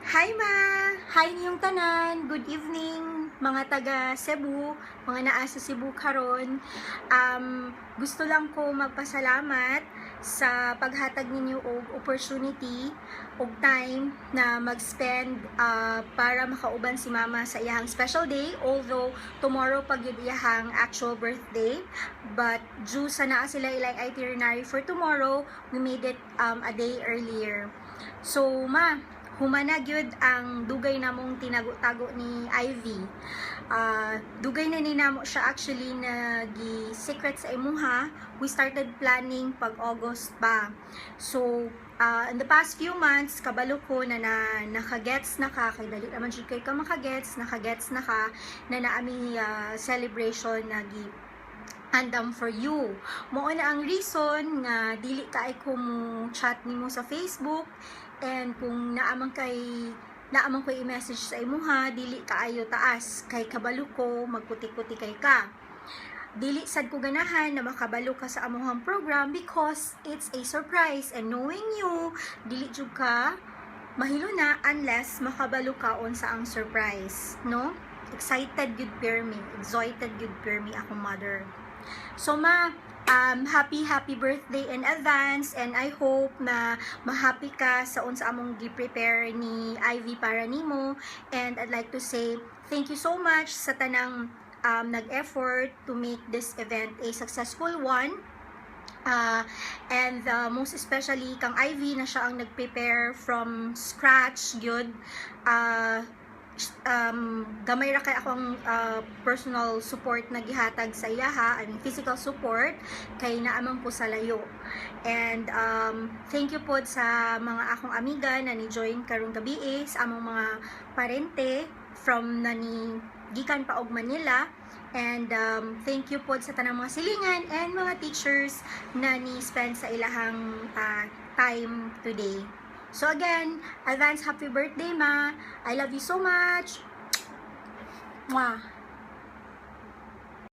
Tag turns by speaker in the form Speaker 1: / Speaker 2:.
Speaker 1: Hi ma! Hi niyong tanan! Good evening mga taga Cebu, mga naa sa Cebu karon. Gusto lang ko magpasalamat sa paghatag ninyo og opportunity og time na mag-spend para makauban si mama sa iyang special day, although tomorrow pag yun iyang actual birthday, but due sa naa sila ilang itinerary for tomorrow, we made it a day earlier. So ma, humana gyud ang dugay namong tinago-tago ni Ivy. Dugay na ni namo siya actually na gi-secret sa imuha. We started planning pag August pa. So, in the past few months, kabalo ko na nakagets na ka, kay dali naman siya kay ka makagets, nakagets na ka, na naami celebration na andam for you. Mao na ang reason nga dili ka ay ko mo chat nimo sa Facebook, and kung naamang ko i-message sa imuha, dili kaayo taas kay kabalo ko magputi-puti kay ka. Dili sad ko ganahan na makabalo ka sa amuhang program because it's a surprise, and knowing you, dili jud ka mahilo na unless makabalo ka on sa ang surprise, no? Excited gud per me, excited gud per me akong mother. So ma, happy birthday in advance, and I hope na ma-happy ka sa unsa among gi-prepare ni Ivy para nimo. And I'd like to say thank you so much sa tanang nag-effort to make this event a successful one. And most especially kang Ivy na siya ang nag-prepare from scratch gyud. Gamay ra kay akong personal support na gihatag sa iyaha, I mean physical support, kay naamang po sa layo. And thank you po sa mga akong amiga na ni-join karong gabi sa among mga parente from nani gikan pa og Manila. And thank you po sa tanang mga silingan and mga teachers na ni-spend sa ilahang time today. So again, advance happy birthday ma. I love you so much. Mwah.